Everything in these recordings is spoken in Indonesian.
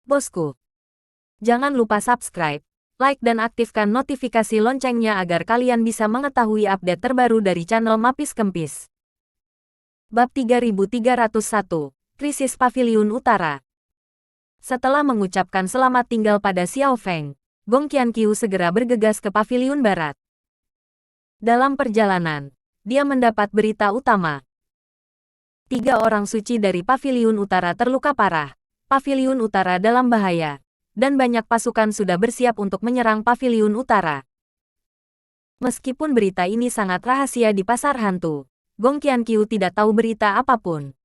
Bosku, jangan lupa subscribe, like dan aktifkan notifikasi loncengnya agar kalian bisa mengetahui update terbaru dari channel Mapis Kempis. Bab 3301, Krisis Paviliun Utara. Setelah mengucapkan selamat tinggal pada Xiao Feng, Gong Qianqiu segera bergegas ke Paviliun Barat. Dalam perjalanan, dia mendapat berita utama. 3 orang suci dari Paviliun Utara terluka parah. Paviliun Utara dalam bahaya, dan banyak pasukan sudah bersiap untuk menyerang Paviliun Utara. Meskipun berita ini sangat rahasia di pasar hantu, Gong Qianqiu tidak tahu berita apapun.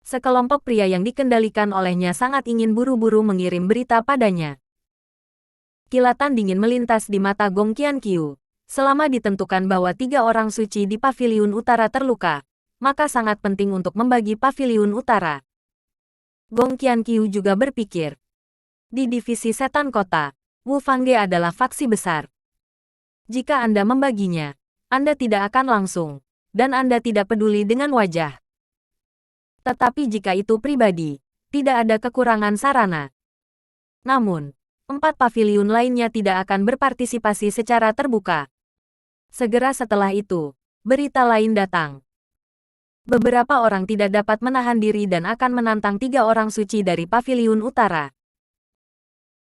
Sekelompok pria yang dikendalikan olehnya sangat ingin buru-buru mengirim berita padanya. Kilatan dingin melintas di mata Gong Qianqiu. Selama ditentukan bahwa 3 orang suci di Paviliun Utara terluka, maka sangat penting untuk membagi Paviliun Utara. Gong Qianqiu juga berpikir. Di divisi setan kota, Wu Fangge adalah faksi besar. Jika Anda membaginya, Anda tidak akan langsung, dan Anda tidak peduli dengan wajah. Tetapi jika itu pribadi, tidak ada kekurangan sarana. Namun, 4 paviliun lainnya tidak akan berpartisipasi secara terbuka. Segera setelah itu, berita lain datang. Beberapa orang tidak dapat menahan diri dan akan menantang 3 orang suci dari Paviliun Utara.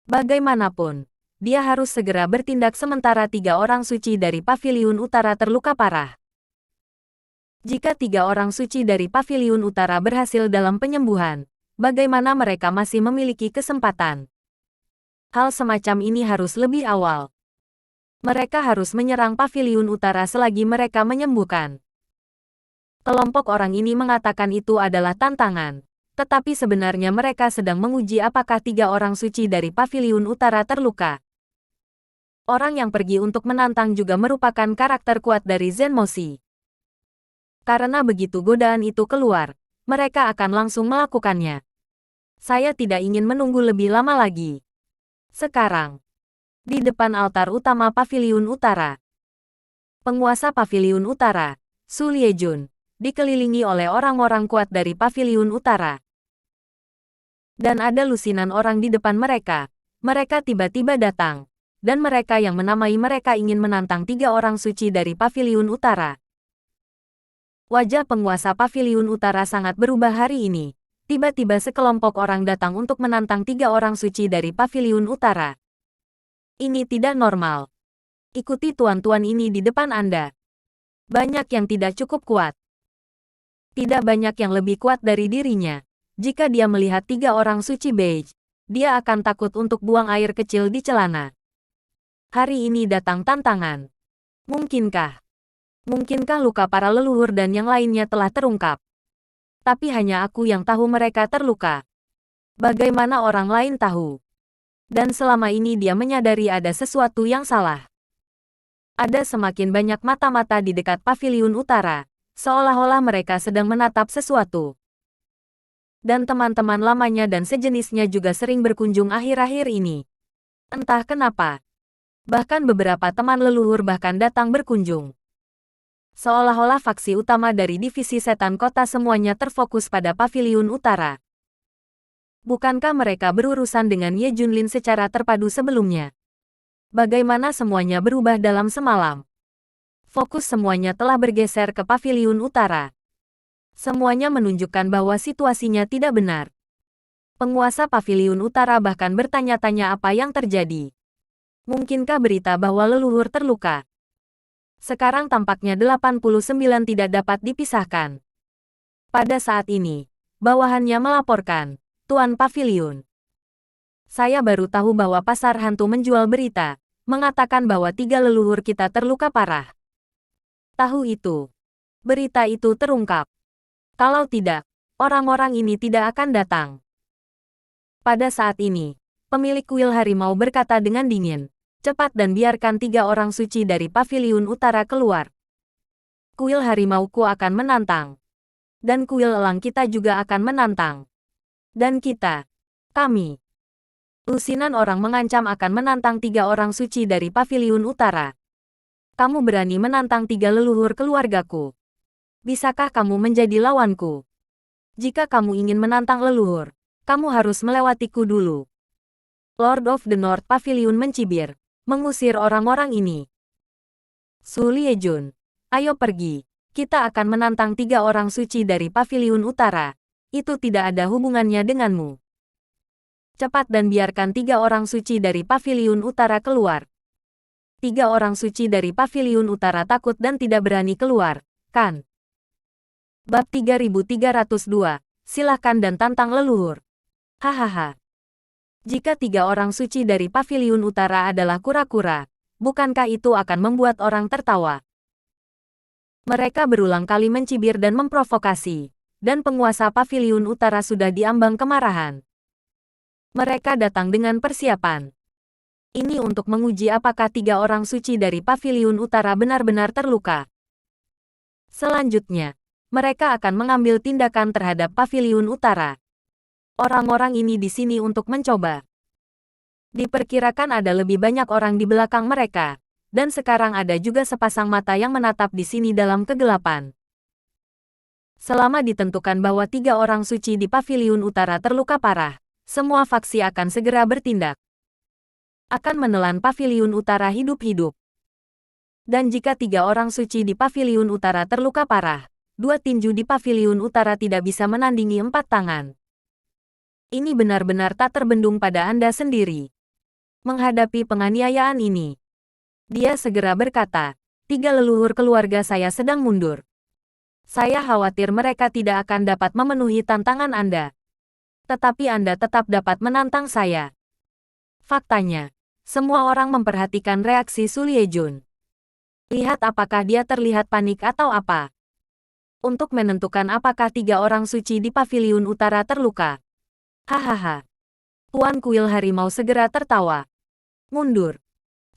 Bagaimanapun, dia harus segera bertindak sementara 3 orang suci dari Paviliun Utara terluka parah. Jika 3 orang suci dari Paviliun Utara berhasil dalam penyembuhan, bagaimana mereka masih memiliki kesempatan? Hal semacam ini harus lebih awal. Mereka harus menyerang Paviliun Utara selagi mereka menyembuhkan. Kelompok orang ini mengatakan itu adalah tantangan, tetapi sebenarnya mereka sedang menguji apakah 3 orang suci dari Paviliun Utara terluka. Orang yang pergi untuk menantang juga merupakan karakter kuat dari Zenmoshi. Karena begitu godaan itu keluar, mereka akan langsung melakukannya. Saya tidak ingin menunggu lebih lama lagi. Sekarang, di depan altar utama Paviliun Utara, penguasa Paviliun Utara, Su Liejun, dikelilingi oleh orang-orang kuat dari Paviliun Utara. Dan ada lusinan orang di depan mereka. Mereka tiba-tiba datang. Dan mereka yang menamai mereka ingin menantang 3 orang suci dari Paviliun Utara. Wajah penguasa Paviliun Utara sangat berubah hari ini. Tiba-tiba sekelompok orang datang untuk menantang 3 orang suci dari Paviliun Utara. Ini tidak normal. Ikuti tuan-tuan ini di depan Anda. Banyak yang tidak cukup kuat. Tidak banyak yang lebih kuat dari dirinya. Jika dia melihat 3 orang suci beige, dia akan takut untuk buang air kecil di celana. Hari ini datang tantangan. Mungkinkah luka para leluhur dan yang lainnya telah terungkap? Tapi hanya aku yang tahu mereka terluka. Bagaimana orang lain tahu? Dan selama ini dia menyadari ada sesuatu yang salah. Ada semakin banyak mata-mata di dekat Paviliun Utara. Seolah-olah mereka sedang menatap sesuatu. Dan teman-teman lamanya dan sejenisnya juga sering berkunjung akhir-akhir ini. Entah kenapa. Bahkan beberapa teman leluhur bahkan datang berkunjung. Seolah-olah faksi utama dari divisi setan kota semuanya terfokus pada Paviliun Utara. Bukankah mereka berurusan dengan Ye Junlin secara terpadu sebelumnya? Bagaimana semuanya berubah dalam semalam? Fokus semuanya telah bergeser ke Paviliun Utara. Semuanya menunjukkan bahwa situasinya tidak benar. Penguasa Paviliun Utara bahkan bertanya-tanya apa yang terjadi. Mungkinkah berita bahwa leluhur terluka? Sekarang tampaknya 89 tidak dapat dipisahkan. Pada saat ini, bawahannya melaporkan, Tuan Paviliun. Saya baru tahu bahwa pasar hantu menjual berita, mengatakan bahwa 3 leluhur kita terluka parah. Tahu itu. Berita itu terungkap. Kalau tidak, orang-orang ini tidak akan datang. Pada saat ini, pemilik kuil harimau berkata dengan dingin, cepat dan biarkan 3 orang suci dari Paviliun Utara keluar. Kuil harimauku akan menantang. Dan kuil elang kita juga akan menantang. Dan kami. Lusinan orang mengancam akan menantang 3 orang suci dari Paviliun Utara. Kamu berani menantang 3 leluhur keluargaku. Bisakah kamu menjadi lawanku? Jika kamu ingin menantang leluhur, Kamu harus melewatiku dulu. Lord of the North Pavilion mencibir, mengusir orang-orang ini. Su Liejun, ayo pergi. Kita akan menantang 3 orang suci dari Pavilion Utara. Itu tidak ada hubungannya denganmu. Cepat dan biarkan 3 orang suci dari Pavilion Utara keluar. 3 orang suci dari Pavilion Utara takut dan tidak berani keluar, kan? Bab 3302, silahkan dan tantang leluhur. Hahaha. Jika 3 orang suci dari Pavilion Utara adalah kura-kura, bukankah itu akan membuat orang tertawa? Mereka berulang kali mencibir dan memprovokasi, dan penguasa Pavilion Utara sudah diambang kemarahan. Mereka datang dengan persiapan. Ini untuk menguji apakah 3 orang suci dari Pavilion Utara benar-benar terluka. Selanjutnya, mereka akan mengambil tindakan terhadap Pavilion Utara. Orang-orang ini di sini untuk mencoba. Diperkirakan ada lebih banyak orang di belakang mereka, dan sekarang ada juga sepasang mata yang menatap di sini dalam kegelapan. Selama ditentukan bahwa 3 orang suci di Pavilion Utara terluka parah, semua faksi akan segera bertindak. Akan menelan Pavilion Utara hidup-hidup. Dan jika 3 orang suci di Pavilion Utara terluka parah, 2 tinju di Pavilion Utara tidak bisa menandingi 4 tangan. Ini benar-benar tak terbendung pada Anda sendiri. Menghadapi penganiayaan ini, dia segera berkata, 3 leluhur keluarga saya sedang mundur. Saya khawatir mereka tidak akan dapat memenuhi tantangan Anda. Tetapi Anda tetap dapat menantang saya. Faktanya, semua orang memperhatikan reaksi Su Liejun. Lihat apakah dia terlihat panik atau apa. Untuk menentukan apakah 3 orang suci di Pavilion Utara terluka. Hahaha. Tuan Kuil Harimau segera tertawa. Mundur.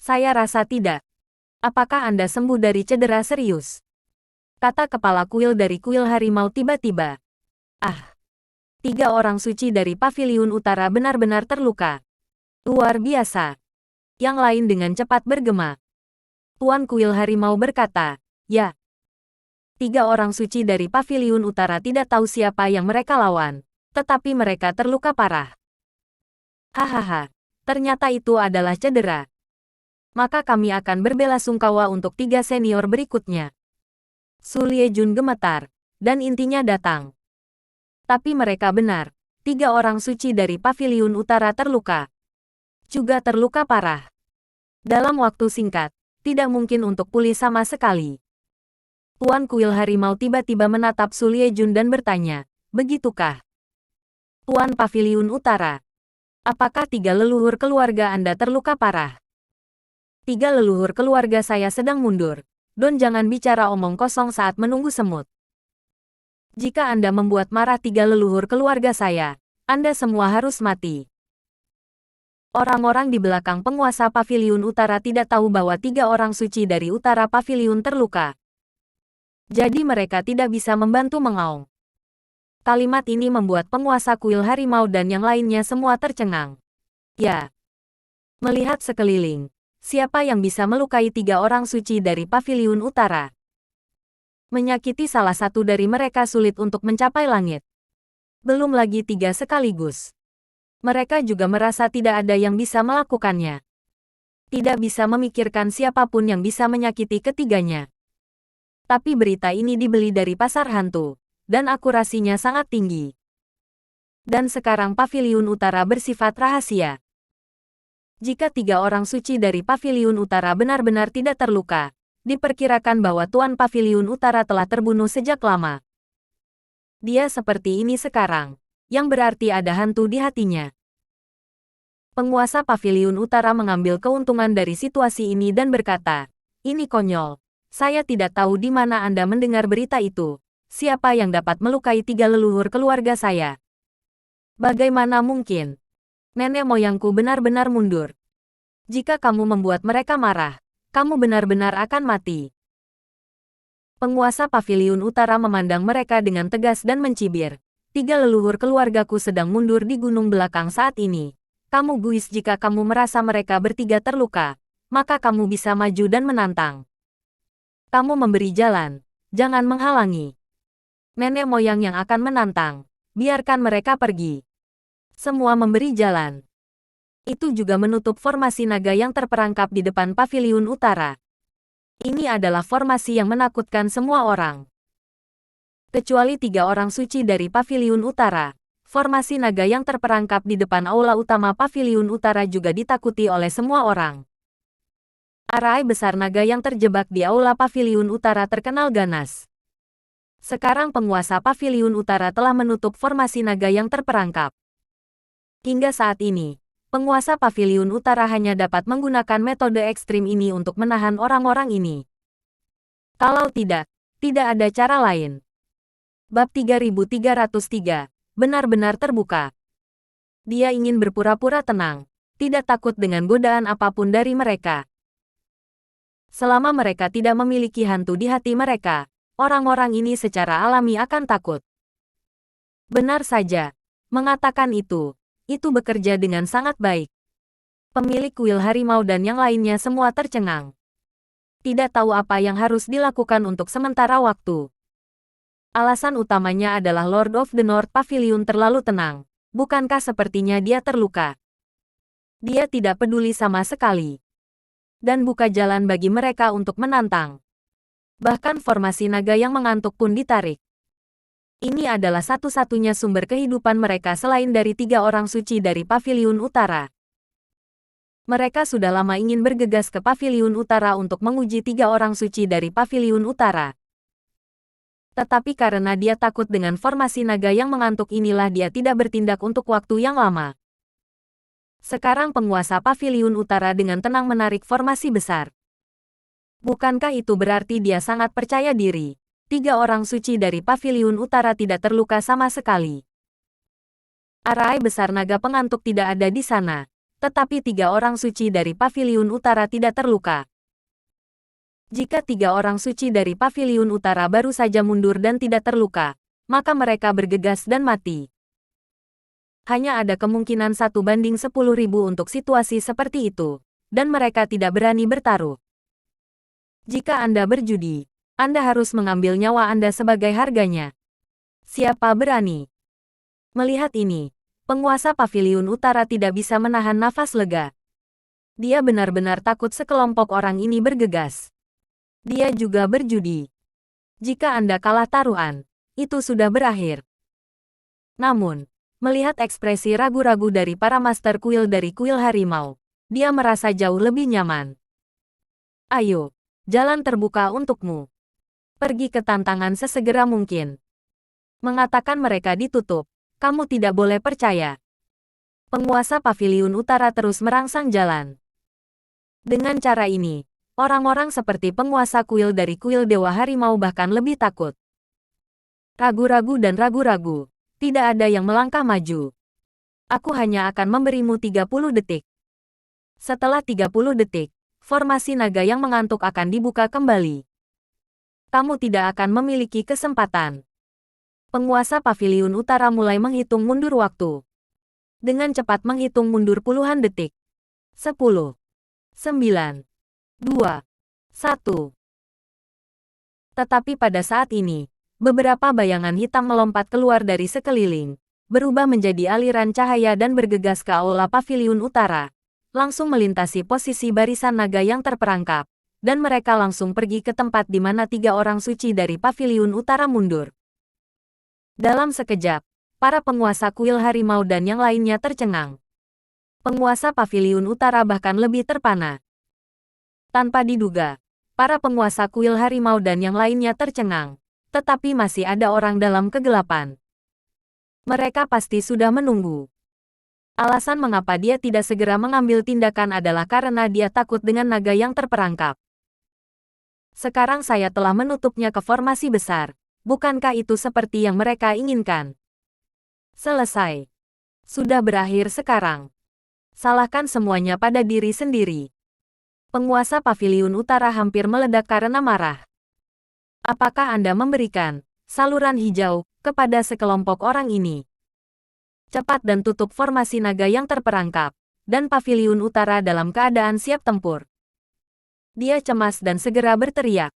Saya rasa tidak. Apakah Anda sembuh dari cedera serius? Kata kepala kuil dari Kuil Harimau tiba-tiba. 3 orang suci dari Pavilion Utara benar-benar terluka. Luar biasa. Yang lain dengan cepat bergema. Tuan Kuil Harimau berkata, ya. 3 orang suci dari Pavilion Utara tidak tahu siapa yang mereka lawan, tetapi mereka terluka parah. Hahaha, ternyata itu adalah cedera. Maka kami akan berbelasungkawa untuk 3 senior berikutnya. Su Liejun gemetar, dan intinya datang. Tapi mereka benar, 3 orang suci dari Pavilion Utara terluka. Juga terluka parah. Dalam waktu singkat, tidak mungkin untuk pulih sama sekali. Tuan Kuil Harimau tiba-tiba menatap Su Liejun dan bertanya, begitukah? Tuan Pavilion Utara, apakah 3 leluhur keluarga Anda terluka parah? 3 leluhur keluarga saya sedang mundur. Don jangan bicara omong kosong saat menunggu semut. Jika Anda membuat marah 3 leluhur keluarga saya, Anda semua harus mati. Orang-orang di belakang penguasa Pavilion Utara tidak tahu bahwa 3 orang suci dari Utara Pavilion terluka. Jadi mereka tidak bisa membantu mengaung. Kalimat ini membuat penguasa Kuil Harimau dan yang lainnya semua tercengang. Ya. Melihat sekeliling, siapa yang bisa melukai 3 orang suci dari Pavilion Utara? Menyakiti salah satu dari mereka sulit untuk mencapai langit. Belum lagi 3 sekaligus. Mereka juga merasa tidak ada yang bisa melakukannya. Tidak bisa memikirkan siapapun yang bisa menyakiti ketiganya. Tapi berita ini dibeli dari pasar hantu, dan akurasinya sangat tinggi. Dan sekarang Pavilion Utara bersifat rahasia. Jika 3 orang suci dari Pavilion Utara benar-benar tidak terluka, diperkirakan bahwa Tuan Pavilion Utara telah terbunuh sejak lama. Dia seperti ini sekarang, yang berarti ada hantu di hatinya. Penguasa Pavilion Utara mengambil keuntungan dari situasi ini dan berkata, ini konyol. Saya tidak tahu di mana Anda mendengar berita itu. Siapa yang dapat melukai 3 leluhur keluarga saya? Bagaimana mungkin? Nenek moyangku benar-benar mundur. Jika kamu membuat mereka marah, kamu benar-benar akan mati. Penguasa Pavilion Utara memandang mereka dengan tegas dan mencibir. 3 leluhur keluargaku sedang mundur di gunung belakang saat ini. Kamu guis jika kamu merasa mereka bertiga terluka, maka kamu bisa maju dan menantang. Kamu memberi jalan, jangan menghalangi. Nenek moyang yang akan menantang, biarkan mereka pergi. Semua memberi jalan. Itu juga menutup formasi naga yang terperangkap di depan paviliun utara. Ini adalah formasi yang menakutkan semua orang. Kecuali 3 orang suci dari paviliun utara, formasi naga yang terperangkap di depan aula utama paviliun utara juga ditakuti oleh semua orang. Arai besar naga yang terjebak di aula paviliun utara terkenal ganas. Sekarang penguasa paviliun utara telah menutup formasi naga yang terperangkap. Hingga saat ini, penguasa paviliun utara hanya dapat menggunakan metode ekstrim ini untuk menahan orang-orang ini. Kalau tidak, tidak ada cara lain. Bab 3303, benar-benar terbuka. Dia ingin berpura-pura tenang, tidak takut dengan godaan apapun dari mereka. Selama mereka tidak memiliki hantu di hati mereka, orang-orang ini secara alami akan takut. Benar saja, mengatakan itu bekerja dengan sangat baik. Pemilik kuil harimau dan yang lainnya semua tercengang. Tidak tahu apa yang harus dilakukan untuk sementara waktu. Alasan utamanya adalah Lord of the North Pavilion terlalu tenang. Bukankah sepertinya dia terluka? Dia tidak peduli sama sekali. Dan buka jalan bagi mereka untuk menantang. Bahkan formasi naga yang mengantuk pun ditarik. Ini adalah satu-satunya sumber kehidupan mereka selain dari 3 orang suci dari paviliun utara. Mereka sudah lama ingin bergegas ke paviliun utara untuk menguji 3 orang suci dari paviliun utara. Tetapi karena dia takut dengan formasi naga yang mengantuk inilah dia tidak bertindak untuk waktu yang lama. Sekarang penguasa paviliun utara dengan tenang menarik formasi besar. Bukankah itu berarti dia sangat percaya diri? 3 orang suci dari paviliun utara tidak terluka sama sekali. Arai besar naga pengantuk tidak ada di sana, tetapi 3 orang suci dari paviliun utara tidak terluka. Jika 3 orang suci dari paviliun utara baru saja mundur dan tidak terluka, maka mereka bergegas dan mati. Hanya ada kemungkinan 1:10.000 untuk situasi seperti itu, dan mereka tidak berani bertaruh. Jika Anda berjudi, Anda harus mengambil nyawa Anda sebagai harganya. Siapa berani? Melihat ini, penguasa paviliun utara tidak bisa menahan nafas lega. Dia benar-benar takut sekelompok orang ini bergegas. Dia juga berjudi. Jika Anda kalah taruhan, itu sudah berakhir. Namun, melihat ekspresi ragu-ragu dari para master kuil dari kuil harimau, dia merasa jauh lebih nyaman. Ayo, jalan terbuka untukmu. Pergi ke tantangan sesegera mungkin. Mengatakan mereka ditutup, kamu tidak boleh percaya. Penguasa paviliun utara terus merangsang jalan. Dengan cara ini, orang-orang seperti penguasa kuil dari kuil Dewa Harimau bahkan lebih takut. Ragu-ragu dan ragu-ragu, tidak ada yang melangkah maju. Aku hanya akan memberimu 30 detik. Setelah 30 detik, formasi naga yang mengantuk akan dibuka kembali. Kamu tidak akan memiliki kesempatan. Penguasa paviliun utara mulai menghitung mundur waktu. Dengan cepat menghitung mundur puluhan detik. 10, 9, 2, 1. Tetapi pada saat ini, beberapa bayangan hitam melompat keluar dari sekeliling, berubah menjadi aliran cahaya dan bergegas ke aula paviliun utara, langsung melintasi posisi barisan naga yang terperangkap. Dan mereka langsung pergi ke tempat di mana 3 orang suci dari paviliun utara mundur. Dalam sekejap, para penguasa kuil harimau dan yang lainnya tercengang. Penguasa paviliun utara bahkan lebih terpana. Tanpa diduga, para penguasa kuil harimau dan yang lainnya tercengang, tetapi masih ada orang dalam kegelapan. Mereka pasti sudah menunggu. Alasan mengapa dia tidak segera mengambil tindakan adalah karena dia takut dengan naga yang terperangkap. Sekarang saya telah menutupnya ke formasi besar. Bukankah itu seperti yang mereka inginkan? Selesai. Sudah berakhir sekarang. Salahkan semuanya pada diri sendiri. Penguasa paviliun utara hampir meledak karena marah. Apakah Anda memberikan saluran hijau kepada sekelompok orang ini? Cepat dan tutup formasi naga yang terperangkap, dan paviliun utara dalam keadaan siap tempur. Dia cemas dan segera berteriak.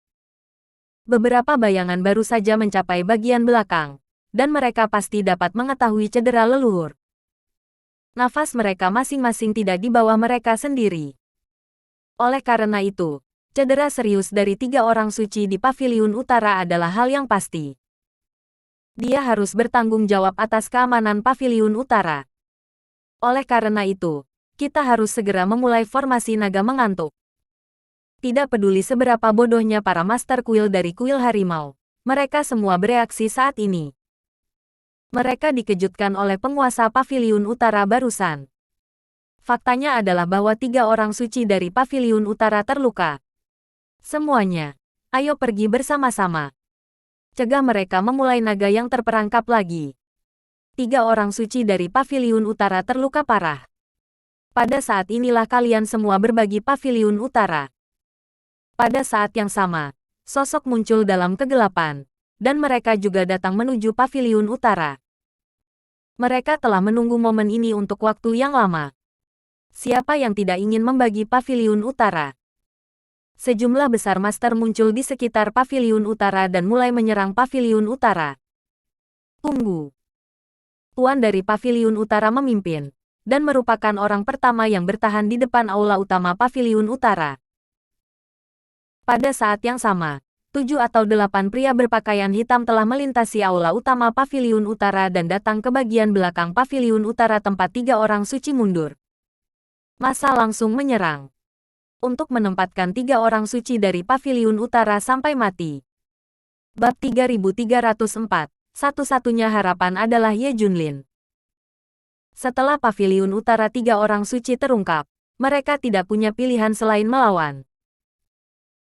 Beberapa bayangan baru saja mencapai bagian belakang, dan mereka pasti dapat mengetahui cedera leluhur. Nafas mereka masing-masing tidak di bawah mereka sendiri. Oleh karena itu, cedera serius dari 3 orang suci di Paviliun Utara adalah hal yang pasti. Dia harus bertanggung jawab atas keamanan Paviliun Utara. Oleh karena itu, kita harus segera memulai formasi naga mengantuk. Tidak peduli seberapa bodohnya para Master Kuil dari Kuil Harimau, mereka semua bereaksi saat ini. Mereka dikejutkan oleh penguasa Paviliun Utara barusan. Faktanya adalah bahwa 3 orang suci dari Paviliun Utara terluka. Semuanya, ayo pergi bersama-sama. Cegah mereka memulai naga yang terperangkap lagi. 3 orang suci dari Paviliun Utara terluka parah. Pada saat inilah kalian semua berbagi Paviliun Utara. Pada saat yang sama, sosok muncul dalam kegelapan, dan mereka juga datang menuju Paviliun Utara. Mereka telah menunggu momen ini untuk waktu yang lama. Siapa yang tidak ingin membagi Paviliun Utara? Sejumlah besar master muncul di sekitar Paviliun Utara dan mulai menyerang Paviliun Utara. Tunggu. Tuan dari Paviliun Utara memimpin, dan merupakan orang pertama yang bertahan di depan aula utama Paviliun Utara. Pada saat yang sama, 7 atau 8 pria berpakaian hitam telah melintasi aula utama Paviliun Utara dan datang ke bagian belakang Paviliun Utara tempat 3 orang suci mundur. Masa langsung menyerang. Untuk menempatkan 3 orang suci dari Paviliun Utara sampai mati. Bab 3304, satu-satunya harapan adalah Ye Junlin. Setelah Paviliun Utara 3 orang suci terungkap, mereka tidak punya pilihan selain melawan.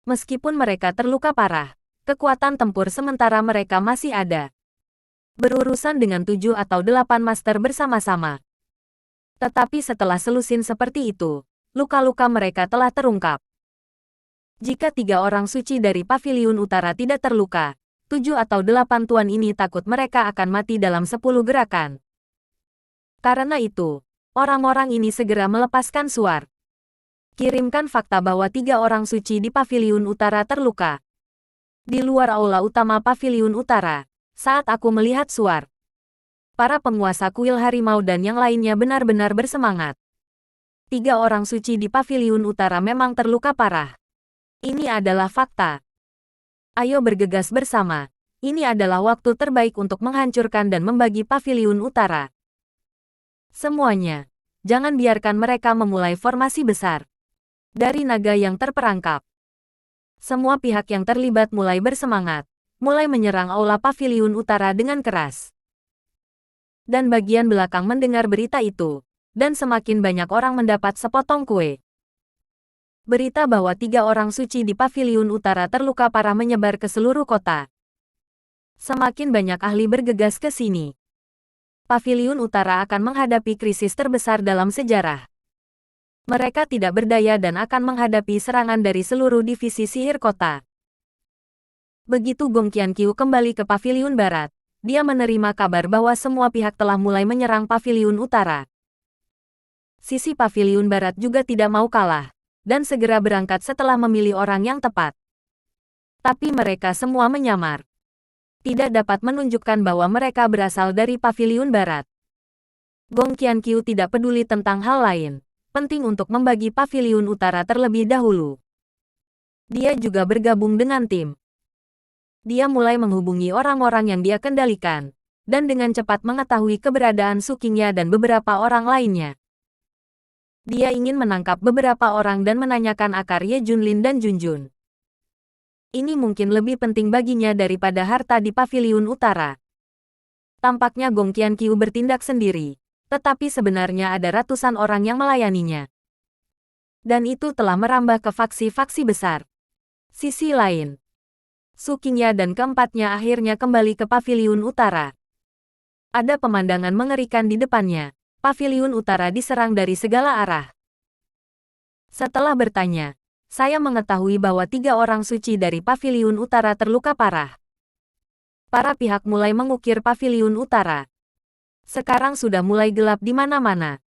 Meskipun mereka terluka parah, kekuatan tempur sementara mereka masih ada. Berurusan dengan 7 atau 8 master bersama-sama. Tetapi setelah selusin seperti itu, luka-luka mereka telah terungkap. Jika 3 orang suci dari Paviliun Utara tidak terluka, 7 atau 8 tuan ini takut mereka akan mati dalam 10 gerakan. Karena itu, orang-orang ini segera melepaskan suar. Kirimkan fakta bahwa 3 orang suci di Paviliun Utara terluka. Di luar aula utama Paviliun Utara, saat aku melihat suar, para penguasa kuil harimau dan yang lainnya benar-benar bersemangat. 3 orang suci di Paviliun Utara memang terluka parah. Ini adalah fakta. Ayo bergegas bersama. Ini adalah waktu terbaik untuk menghancurkan dan membagi Paviliun Utara. Semuanya, jangan biarkan mereka memulai formasi besar. Dari naga yang terperangkap, semua pihak yang terlibat mulai bersemangat, mulai menyerang aula Paviliun Utara dengan keras. Dan bagian belakang mendengar berita itu, dan semakin banyak orang mendapat sepotong kue. Berita bahwa 3 orang suci di Paviliun Utara terluka parah menyebar ke seluruh kota. Semakin banyak ahli bergegas ke sini. Paviliun Utara akan menghadapi krisis terbesar dalam sejarah. Mereka tidak berdaya dan akan menghadapi serangan dari seluruh divisi sihir kota. Begitu Gong Qianqiu kembali ke Paviliun Barat, dia menerima kabar bahwa semua pihak telah mulai menyerang Paviliun Utara. Sisi Paviliun Barat juga tidak mau kalah, dan segera berangkat setelah memilih orang yang tepat. Tapi mereka semua menyamar. Tidak dapat menunjukkan bahwa mereka berasal dari Paviliun Barat. Gong Qianqiu tidak peduli tentang hal lain. Penting untuk membagi Paviliun Utara terlebih dahulu. Dia juga bergabung dengan tim. Dia mulai menghubungi orang-orang yang dia kendalikan, dan dengan cepat mengetahui keberadaan Su Qingya dan beberapa orang lainnya. Dia ingin menangkap beberapa orang dan menanyakan akar Ye Junlin dan Junjun. Ini mungkin lebih penting baginya daripada harta di Paviliun Utara. Tampaknya Gong Qianqiu bertindak sendiri. Tetapi sebenarnya ada ratusan orang yang melayaninya. Dan itu telah merambah ke faksi-faksi besar. Sisi lain, Su Qingya dan keempatnya akhirnya kembali ke Paviliun Utara. Ada pemandangan mengerikan di depannya. Paviliun Utara diserang dari segala arah. Setelah bertanya, saya mengetahui bahwa 3 orang suci dari Paviliun Utara terluka parah. Para pihak mulai mengukir Paviliun Utara. Sekarang sudah mulai gelap di mana-mana.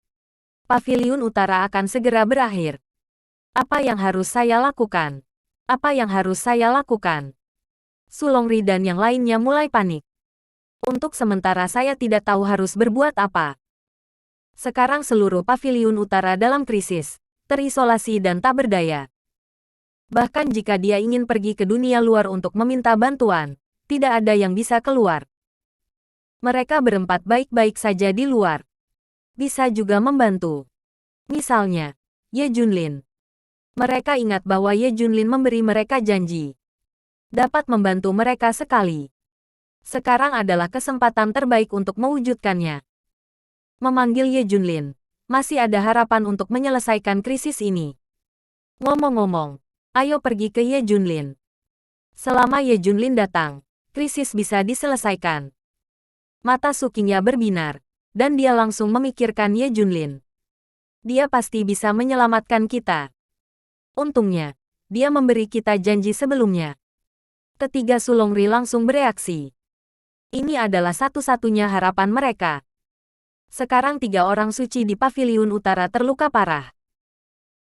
Paviliun Utara akan segera berakhir. Apa yang harus saya lakukan? Apa yang harus saya lakukan? Su Longri dan yang lainnya mulai panik. Untuk sementara saya tidak tahu harus berbuat apa. Sekarang seluruh paviliun utara dalam krisis, terisolasi dan tak berdaya. Bahkan jika dia ingin pergi ke dunia luar untuk meminta bantuan, tidak ada yang bisa keluar. Mereka berempat baik-baik saja di luar. Bisa juga membantu. Misalnya, Ye Junlin. Mereka ingat bahwa Ye Junlin memberi mereka janji dapat membantu mereka sekali. Sekarang adalah kesempatan terbaik untuk mewujudkannya. Memanggil Ye Junlin. Masih ada harapan untuk menyelesaikan krisis ini. Ngomong-ngomong, ayo pergi ke Ye Junlin. Selama Ye Junlin datang, krisis bisa diselesaikan. Mata Sukinya berbinar, dan dia langsung memikirkan Ye Junlin. Dia pasti bisa menyelamatkan kita. Untungnya, dia memberi kita janji sebelumnya. Ketiga Sulongri langsung bereaksi. Ini adalah satu-satunya harapan mereka. Sekarang 3 orang suci di Paviliun Utara terluka parah.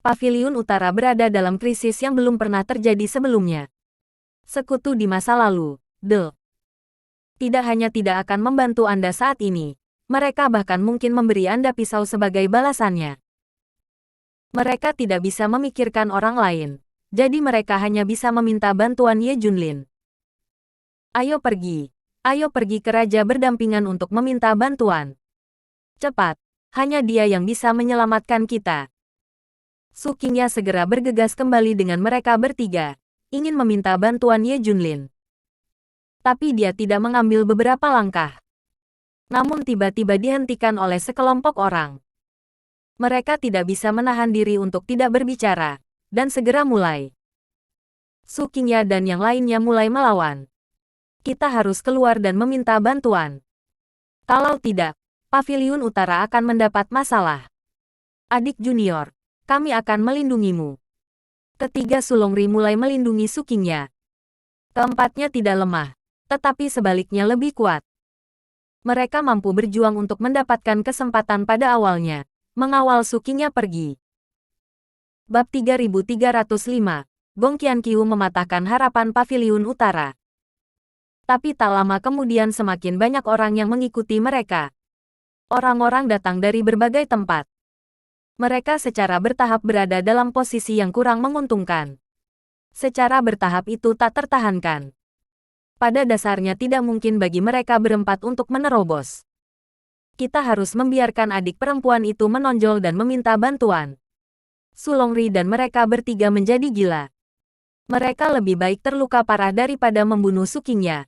Paviliun Utara berada dalam krisis yang belum pernah terjadi sebelumnya. Sekutu di masa lalu, tidak hanya tidak akan membantu Anda saat ini, mereka bahkan mungkin memberi Anda pisau sebagai balasannya. Mereka tidak bisa memikirkan orang lain, jadi mereka hanya bisa meminta bantuan Ye Junlin. Ayo pergi ke Raja berdampingan untuk meminta bantuan. Cepat, hanya dia yang bisa menyelamatkan kita. Sukinya segera bergegas kembali dengan mereka bertiga, ingin meminta bantuan Ye Junlin. Tapi dia tidak mengambil beberapa langkah. Namun tiba-tiba dihentikan oleh sekelompok orang. Mereka tidak bisa menahan diri untuk tidak berbicara, dan segera mulai. Sukinya dan yang lainnya mulai melawan. Kita harus keluar dan meminta bantuan. Kalau tidak, Paviliun Utara akan mendapat masalah. Adik junior, kami akan melindungimu. Ketiga Sulongri mulai melindungi Sukinya. Keempatnya tidak lemah, tetapi sebaliknya lebih kuat. Mereka mampu berjuang untuk mendapatkan kesempatan pada awalnya, mengawal Sukinya pergi. Bab 3305, Gong Qianqiu mematahkan harapan Paviliun Utara. Tapi tak lama kemudian semakin banyak orang yang mengikuti mereka. Orang-orang datang dari berbagai tempat. Mereka secara bertahap berada dalam posisi yang kurang menguntungkan. Secara bertahap itu tak tertahankan. Pada dasarnya tidak mungkin bagi mereka berempat untuk menerobos. Kita harus membiarkan adik perempuan itu menonjol dan meminta bantuan. Sulongri dan mereka bertiga menjadi gila. Mereka lebih baik terluka parah daripada membunuh Sukinya.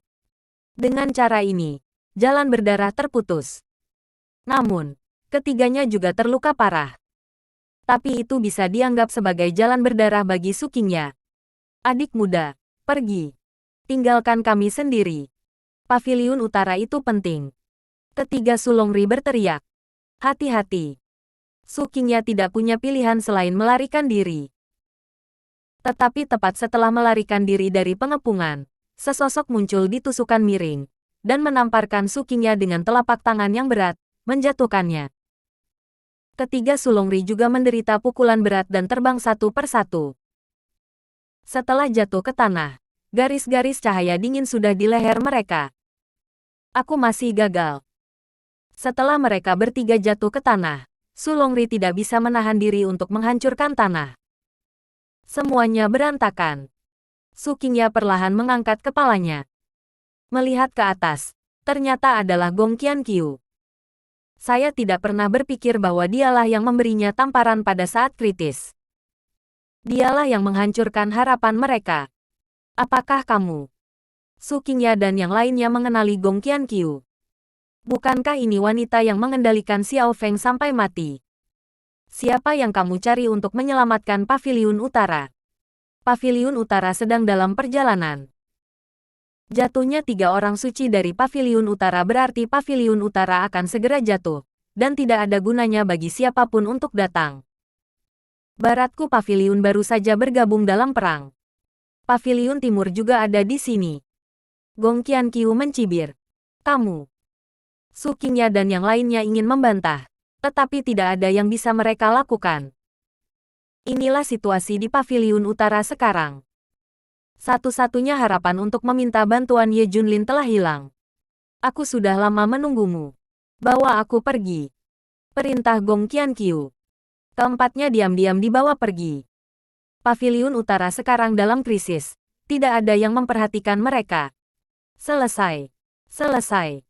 Dengan cara ini, jalan berdarah terputus. Namun, ketiganya juga terluka parah. Tapi itu bisa dianggap sebagai jalan berdarah bagi Sukinya. Adik muda, pergi. Tinggalkan kami sendiri. Paviliun Utara itu penting. Ketiga Sulongri berteriak. Hati-hati. Sukinya tidak punya pilihan selain melarikan diri. Tetapi tepat setelah melarikan diri dari pengepungan, sesosok muncul di tusukan miring, dan menamparkan Sukinya dengan telapak tangan yang berat, menjatuhkannya. Ketiga Sulongri juga menderita pukulan berat dan terbang satu persatu. Setelah jatuh ke tanah, garis-garis cahaya dingin sudah di leher mereka. Aku masih gagal. Setelah mereka bertiga jatuh ke tanah, Sulongri tidak bisa menahan diri untuk menghancurkan tanah. Semuanya berantakan. Sukinya perlahan mengangkat kepalanya. Melihat ke atas, ternyata adalah Gong Qianqiu. Saya tidak pernah berpikir bahwa dialah yang memberinya tamparan pada saat kritis. Dialah yang menghancurkan harapan mereka. Apakah kamu, Sukinya dan yang lainnya mengenali Gong Qianqiu? Bukankah ini wanita yang mengendalikan Xiao Feng sampai mati? Siapa yang kamu cari untuk menyelamatkan Paviliun Utara? Paviliun Utara sedang dalam perjalanan. Jatuhnya 3 orang suci dari Paviliun Utara berarti Paviliun Utara akan segera jatuh, dan tidak ada gunanya bagi siapapun untuk datang. Baratku Paviliun baru saja bergabung dalam perang. Paviliun Timur juga ada di sini. Gong Qianqiu mencibir. Kamu, Sukinya dan yang lainnya ingin membantah, tetapi tidak ada yang bisa mereka lakukan. Inilah situasi di Paviliun Utara sekarang. Satu-satunya harapan untuk meminta bantuan Ye Junlin telah hilang. Aku sudah lama menunggumu. Bawa aku pergi. Perintah Gong Qianqiu. Keempatnya diam-diam dibawa pergi. Paviliun Utara sekarang dalam krisis. Tidak ada yang memperhatikan mereka. Selesai. Selesai.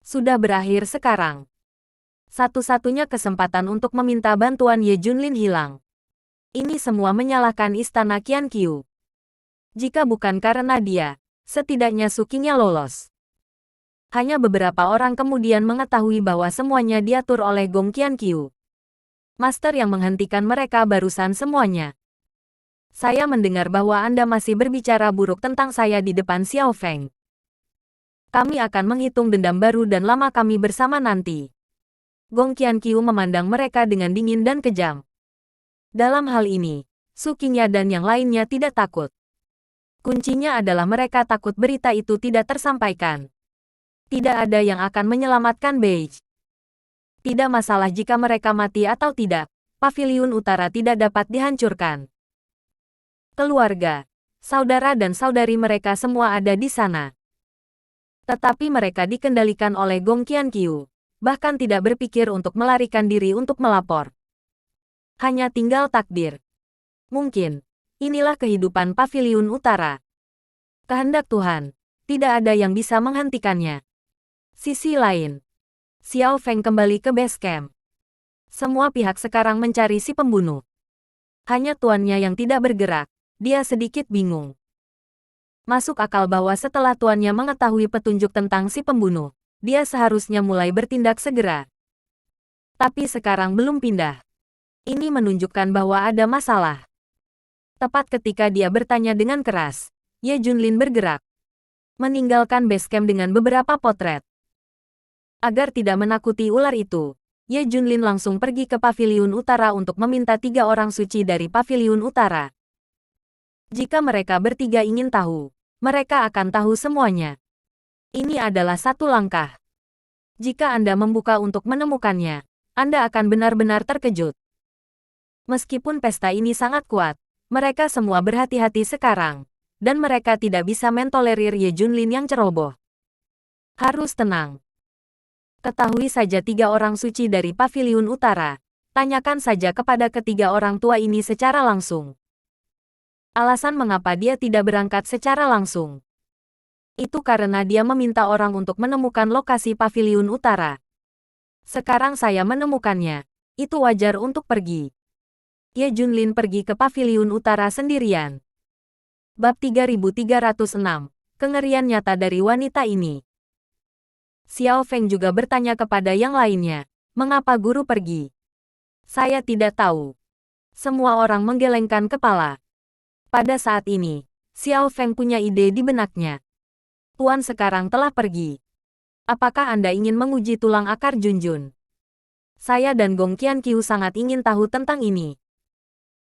Sudah berakhir sekarang. Satu-satunya kesempatan untuk meminta bantuan Ye Junlin hilang. Ini semua menyalahkan Istana Qianqiu. Jika bukan karena dia, setidaknya Su Qingya lolos. Hanya beberapa orang kemudian mengetahui bahwa semuanya diatur oleh Gong Qianqiu. Master yang menghentikan mereka barusan semuanya. Saya mendengar bahwa Anda masih berbicara buruk tentang saya di depan Xiao Feng. Kami akan menghitung dendam baru dan lama kami bersama nanti. Gong Qianqiu memandang mereka dengan dingin dan kejam. Dalam hal ini, Su Qingya dan yang lainnya tidak takut. Kuncinya adalah mereka takut berita itu tidak tersampaikan. Tidak ada yang akan menyelamatkan Beige. Tidak masalah jika mereka mati atau tidak, Paviliun Utara tidak dapat dihancurkan. Keluarga, saudara dan saudari mereka semua ada di sana. Tetapi mereka dikendalikan oleh Gong Qianqiu. Bahkan tidak berpikir untuk melarikan diri untuk melapor. Hanya tinggal takdir. Mungkin, inilah kehidupan Paviliun Utara. Kehendak Tuhan, tidak ada yang bisa menghentikannya. Sisi lain, Xiao Feng kembali ke base camp. Semua pihak sekarang mencari si pembunuh. Hanya tuannya yang tidak bergerak, dia sedikit bingung. Masuk akal bahwa setelah tuannya mengetahui petunjuk tentang si pembunuh, dia seharusnya mulai bertindak segera. Tapi sekarang belum pindah. Ini menunjukkan bahwa ada masalah. Tepat ketika dia bertanya dengan keras, Ye Junlin bergerak. Meninggalkan base camp dengan beberapa potret. Agar tidak menakuti ular itu, Ye Junlin langsung pergi ke Paviliun Utara untuk meminta 3 orang suci dari Paviliun Utara. Jika mereka bertiga ingin tahu, mereka akan tahu semuanya. Ini adalah satu langkah. Jika Anda membuka untuk menemukannya, Anda akan benar-benar terkejut. Meskipun pesta ini sangat kuat, mereka semua berhati-hati sekarang, dan mereka tidak bisa mentolerir Ye Junlin yang ceroboh. Harus tenang. Ketahui saja 3 orang suci dari Paviliun Utara. Tanyakan saja kepada ketiga orang tua ini secara langsung. Alasan mengapa dia tidak berangkat secara langsung. Itu karena dia meminta orang untuk menemukan lokasi Paviliun Utara. Sekarang saya menemukannya. Itu wajar untuk pergi. Ye Junlin pergi ke Paviliun Utara sendirian. Bab 3306. Kengerian nyata dari wanita ini. Xiao Feng juga bertanya kepada yang lainnya. Mengapa guru pergi? Saya tidak tahu. Semua orang menggelengkan kepala. Pada saat ini, Xiao Feng punya ide di benaknya. Tuan sekarang telah pergi. Apakah Anda ingin menguji tulang akar Junjun? Saya dan Gong Qianqiu sangat ingin tahu tentang ini.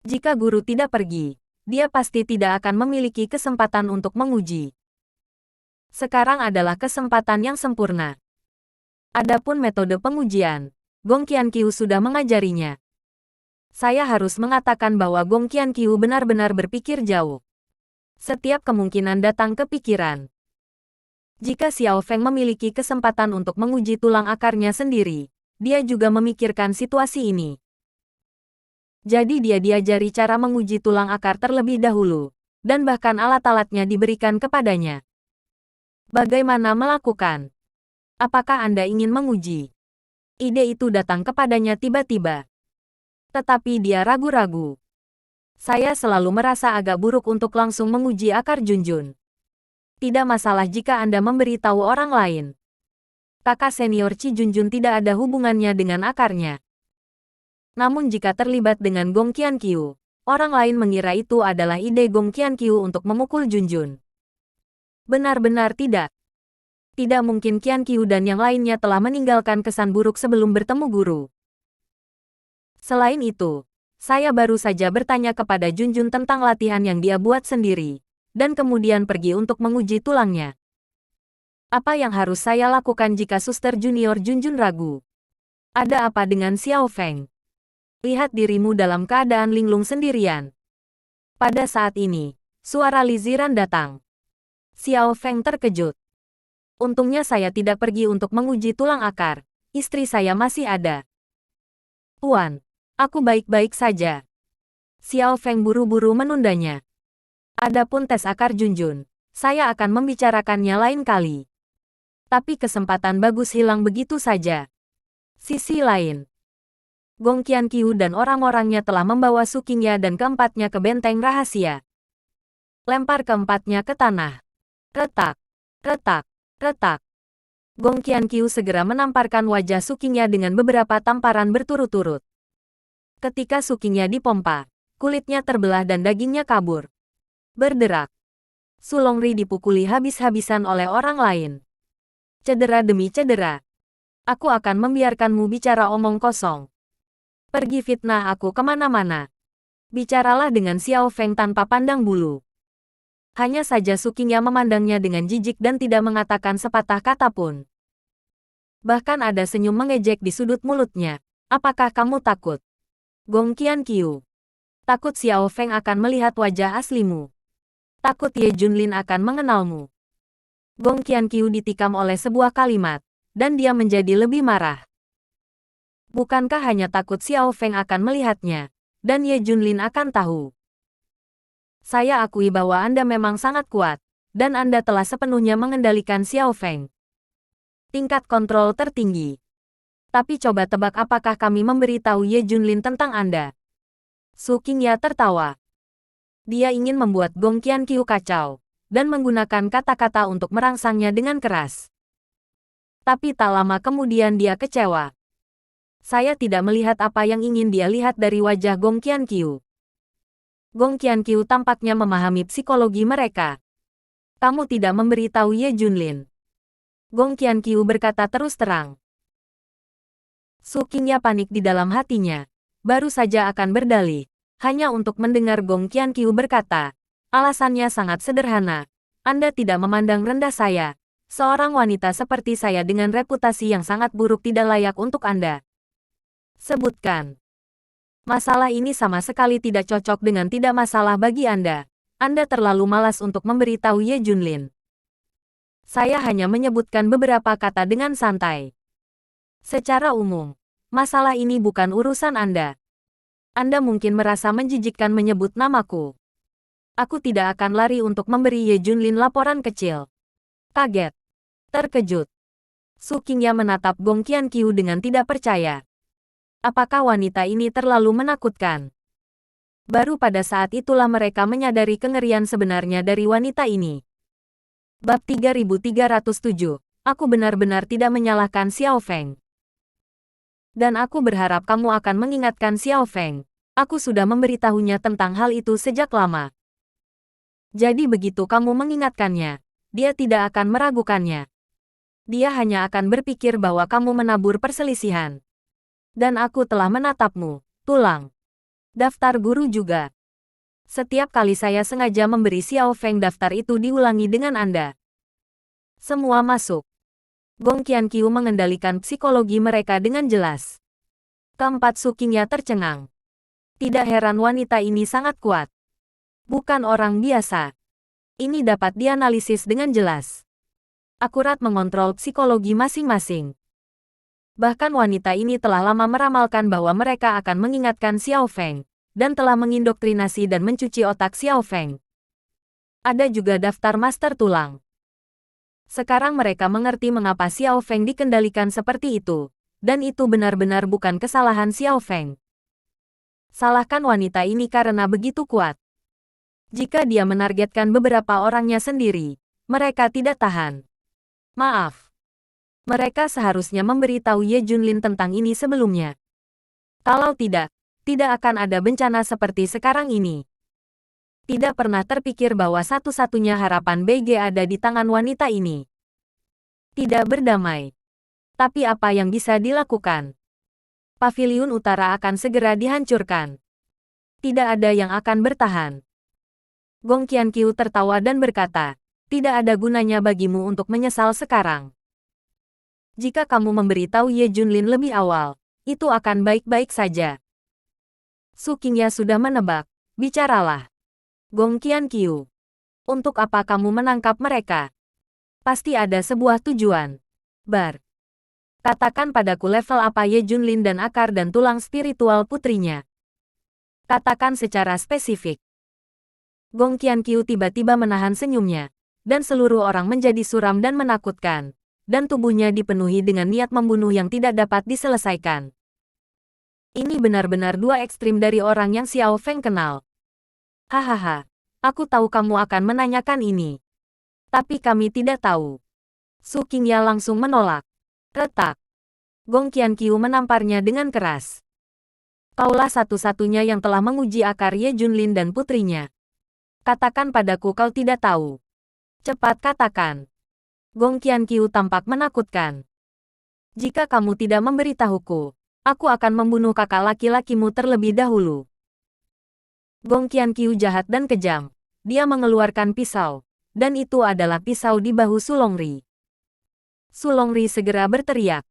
Jika guru tidak pergi, dia pasti tidak akan memiliki kesempatan untuk menguji. Sekarang adalah kesempatan yang sempurna. Adapun metode pengujian, Gong Qianqiu sudah mengajarinya. Saya harus mengatakan bahwa Gong Qianqiu benar-benar berpikir jauh. Setiap kemungkinan datang ke pikiran. Jika Xiao Feng memiliki kesempatan untuk menguji tulang akarnya sendiri, dia juga memikirkan situasi ini. Jadi dia diajari cara menguji tulang akar terlebih dahulu, dan bahkan alat-alatnya diberikan kepadanya. Bagaimana melakukan? Apakah Anda ingin menguji? Ide itu datang kepadanya tiba-tiba. Tetapi dia ragu-ragu. Saya selalu merasa agak buruk untuk langsung menguji akar Junjun. Tidak masalah jika Anda memberitahu orang lain. Kakak senior Qi Junjun tidak ada hubungannya dengan akarnya. Namun jika terlibat dengan Gong Qianqiu, orang lain mengira itu adalah ide Gong Qianqiu untuk memukul Junjun. Benar-benar tidak. Tidak mungkin Qianqiu dan yang lainnya telah meninggalkan kesan buruk sebelum bertemu guru. Selain itu, saya baru saja bertanya kepada Junjun tentang latihan yang dia buat sendiri, dan kemudian pergi untuk menguji tulangnya. Apa yang harus saya lakukan jika suster junior Junjun ragu? Ada apa dengan Xiao Feng? Lihat dirimu dalam keadaan linglung sendirian. Pada saat ini, suara Li Ziran datang. Xiao Feng terkejut. Untungnya saya tidak pergi untuk menguji tulang akar. Istri saya masih ada. Tuan, aku baik-baik saja. Xiao Feng buru-buru menundanya. Adapun tes akar Junjun, saya akan membicarakannya lain kali. Tapi kesempatan bagus hilang begitu saja. Sisi lain, Gong Qianqiu dan orang-orangnya telah membawa Su Qingya dan keempatnya ke benteng rahasia. Lempar keempatnya ke tanah. Retak, retak, retak. Gong Qianqiu segera menamparkan wajah Su Qingya dengan beberapa tamparan berturut-turut. Ketika Su Qingya dipompa, kulitnya terbelah dan dagingnya kabur. Berderak. Su Longri dipukuli habis-habisan oleh orang lain. Cedera demi cedera. Aku akan membiarkanmu bicara omong kosong. Pergi fitnah aku kemana-mana. Bicaralah dengan Xiao Feng tanpa pandang bulu. Hanya saja Su Qingya memandangnya dengan jijik dan tidak mengatakan sepatah kata pun. Bahkan ada senyum mengejek di sudut mulutnya. Apakah kamu takut? Gong Qianqiu. Takut Xiao Feng akan melihat wajah aslimu. Takut Ye Junlin akan mengenalmu. Gong Qianqiu ditikam oleh sebuah kalimat, dan dia menjadi lebih marah. Bukankah hanya takut Xiao Feng akan melihatnya, dan Ye Junlin akan tahu? Saya akui bahwa Anda memang sangat kuat, dan Anda telah sepenuhnya mengendalikan Xiao Feng. Tingkat kontrol tertinggi. Tapi coba tebak apakah kami memberitahu Ye Junlin tentang Anda? Su Qingya tertawa. Dia ingin membuat Gong Qianqiu kacau, dan menggunakan kata-kata untuk merangsangnya dengan keras. Tapi tak lama kemudian dia kecewa. Saya tidak melihat apa yang ingin dia lihat dari wajah Gong Qianqiu. Gong Qianqiu tampaknya memahami psikologi mereka. Kamu tidak memberitahu Ye Junlin. Gong Qianqiu berkata terus terang. Su Qingya panik di dalam hatinya. Baru saja akan berdalih. Hanya untuk mendengar Gong Qianqiu berkata, alasannya sangat sederhana. Anda tidak memandang rendah saya. Seorang wanita seperti saya dengan reputasi yang sangat buruk tidak layak untuk Anda. Sebutkan. Masalah ini sama sekali tidak cocok dengan tidak masalah bagi Anda. Anda terlalu malas untuk memberitahu Ye Junlin. Saya hanya menyebutkan beberapa kata dengan santai. Secara umum, masalah ini bukan urusan Anda. Anda mungkin merasa menjijikkan menyebut namaku. Aku tidak akan lari untuk memberi Ye Junlin laporan kecil. Kaget. Terkejut. Su Qingya menatap Gong Qianqiu dengan tidak percaya. Apakah wanita ini terlalu menakutkan? Baru pada saat itulah mereka menyadari kengerian sebenarnya dari wanita ini. Bab 3307. Aku benar-benar tidak menyalahkan Xiao Feng. Dan aku berharap kamu akan mengingatkan Xiao Feng. Aku sudah memberitahunya tentang hal itu sejak lama. Jadi begitu kamu mengingatkannya, dia tidak akan meragukannya. Dia hanya akan berpikir bahwa kamu menabur perselisihan. Dan aku telah menatapmu, tulang. Daftar guru juga. Setiap kali saya sengaja memberi Xiao Feng daftar itu diulangi dengan Anda. Semua masuk. Gong Qianqiu mengendalikan psikologi mereka dengan jelas. Keempat Su Qingya tercengang. Tidak heran wanita ini sangat kuat. Bukan orang biasa. Ini dapat dianalisis dengan jelas. Akurat mengontrol psikologi masing-masing. Bahkan wanita ini telah lama meramalkan bahwa mereka akan mengingatkan Xiao Feng, dan telah mengindoktrinasi dan mencuci otak Xiao Feng. Ada juga daftar master tulang. Sekarang mereka mengerti mengapa Xiao Feng dikendalikan seperti itu, dan itu benar-benar bukan kesalahan Xiao Feng. Salahkan wanita ini karena begitu kuat. Jika dia menargetkan beberapa orangnya sendiri, mereka tidak tahan. Maaf. Mereka seharusnya memberitahu Ye Junlin tentang ini sebelumnya. Kalau tidak, tidak akan ada bencana seperti sekarang ini. Tidak pernah terpikir bahwa satu-satunya harapan BG ada di tangan wanita ini. Tidak berdamai. Tapi apa yang bisa dilakukan? Paviliun Utara akan segera dihancurkan. Tidak ada yang akan bertahan. Gong Qianqiu tertawa dan berkata, tidak ada gunanya bagimu untuk menyesal sekarang. Jika kamu memberitahu Ye Junlin lebih awal, itu akan baik-baik saja. Su Qingya sudah menebak. Bicaralah. Gong Qianqiu. Untuk apa kamu menangkap mereka? Pasti ada sebuah tujuan. Bar. Katakan padaku level apa Ye Junlin dan akar dan tulang spiritual putrinya. Katakan secara spesifik. Gong Qianqiu tiba-tiba menahan senyumnya, dan seluruh orang menjadi suram dan menakutkan, dan tubuhnya dipenuhi dengan niat membunuh yang tidak dapat diselesaikan. Ini benar-benar dua ekstrim dari orang yang Xiao Feng kenal. Hahaha, aku tahu kamu akan menanyakan ini. Tapi kami tidak tahu. Su Qingya langsung menolak. Retak. Gong Qianqiu menamparnya dengan keras. Kaulah satu-satunya yang telah menguji akar Ye Junlin dan putrinya. Katakan padaku kau tidak tahu. Cepat katakan. Gong Qianqiu tampak menakutkan. Jika kamu tidak memberitahuku, aku akan membunuh kakak laki-lakimu terlebih dahulu. Gong Qianqiu jahat dan kejam. Dia mengeluarkan pisau, dan itu adalah pisau di bahu Sulongri. Sulongri segera berteriak.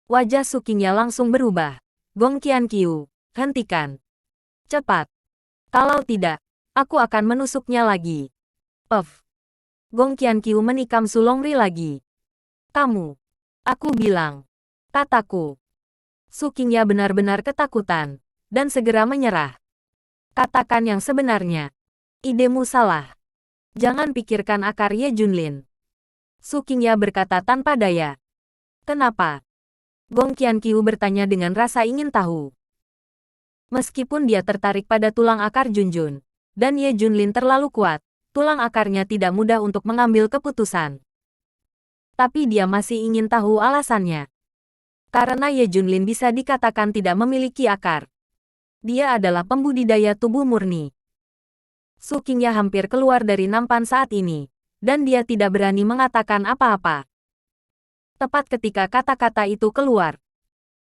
Wajah Su Qingya langsung berubah. Gong Qianqiu, hentikan. Cepat. Kalau tidak, aku akan menusuknya lagi. Gong Qianqiu menikam Sulongri lagi. Kamu. Aku bilang. Kataku. Su Qingya benar-benar ketakutan, dan segera menyerah. Katakan yang sebenarnya. Idemu salah. Jangan pikirkan akar Ye Junlin. Su Qingya berkata tanpa daya. Kenapa? Gong Qianqiu bertanya dengan rasa ingin tahu. Meskipun dia tertarik pada tulang akar Junjun, dan Ye Junlin terlalu kuat, tulang akarnya tidak mudah untuk mengambil keputusan. Tapi dia masih ingin tahu alasannya. Karena Ye Junlin bisa dikatakan tidak memiliki akar. Dia adalah pembudidaya tubuh murni. Su Qingya hampir keluar dari nampan saat ini, dan dia tidak berani mengatakan apa-apa. Tepat ketika kata-kata itu keluar,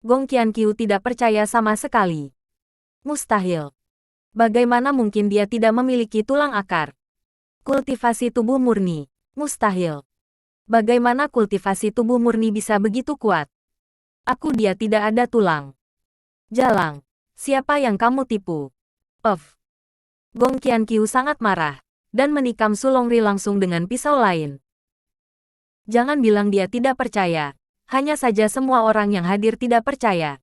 Gong Qianqiu tidak percaya sama sekali. Mustahil. Bagaimana mungkin dia tidak memiliki tulang akar? Kultivasi tubuh murni. Mustahil. Bagaimana kultivasi tubuh murni bisa begitu kuat? Dia tidak ada tulang. Jalang. Siapa yang kamu tipu? Gong Qianqiu sangat marah, dan menikam Sulongri langsung dengan pisau lain. Jangan bilang dia tidak percaya. Hanya saja semua orang yang hadir tidak percaya.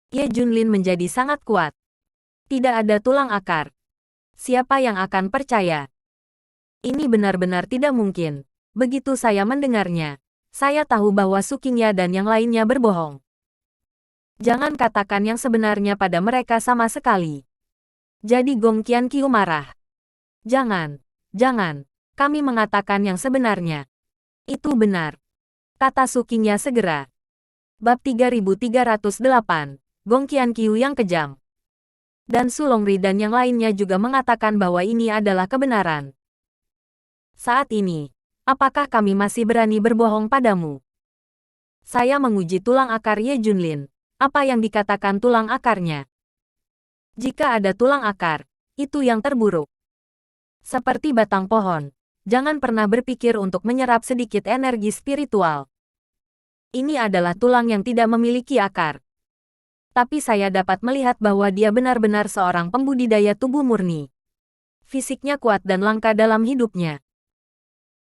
Ye Junlin menjadi sangat kuat. Tidak ada tulang akar. Siapa yang akan percaya? Ini benar-benar tidak mungkin. Begitu saya mendengarnya, saya tahu bahwa Su Qingya dan yang lainnya berbohong. Jangan katakan yang sebenarnya pada mereka sama sekali. Jadi Gong Qianqiu marah. Jangan, kami mengatakan yang sebenarnya. Itu benar. Kata Su Qingya segera. Bab 3308, Gong Qianqiu yang kejam. Dan Sulongri dan yang lainnya juga mengatakan bahwa ini adalah kebenaran. Saat ini, apakah kami masih berani berbohong padamu? Saya menguji tulang akar Ye Junlin. Apa yang dikatakan tulang akarnya? Jika ada tulang akar, itu yang terburuk. Seperti batang pohon, jangan pernah berpikir untuk menyerap sedikit energi spiritual. Ini adalah tulang yang tidak memiliki akar. Tapi saya dapat melihat bahwa dia benar-benar seorang pembudidaya tubuh murni. Fisiknya kuat dan langka dalam hidupnya.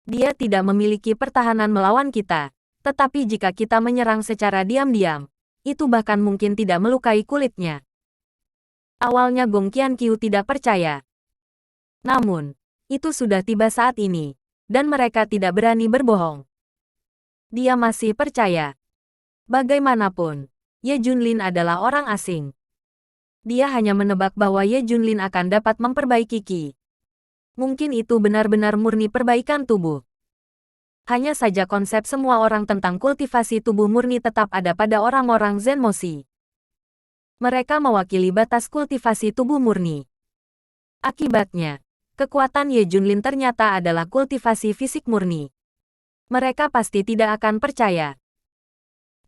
Dia tidak memiliki pertahanan melawan kita, tetapi jika kita menyerang secara diam-diam, itu bahkan mungkin tidak melukai kulitnya. Awalnya Gong Qianqiu tidak percaya. Namun, itu sudah tiba saat ini, dan mereka tidak berani berbohong. Dia masih percaya. Bagaimanapun, Ye Junlin adalah orang asing. Dia hanya menebak bahwa Ye Junlin akan dapat memperbaiki Qi. Mungkin itu benar-benar murni perbaikan tubuh. Hanya saja konsep semua orang tentang kultivasi tubuh murni tetap ada pada orang-orang Zenmoshi. Mereka mewakili batas kultivasi tubuh murni. Akibatnya, kekuatan Ye Junlin ternyata adalah kultivasi fisik murni. Mereka pasti tidak akan percaya.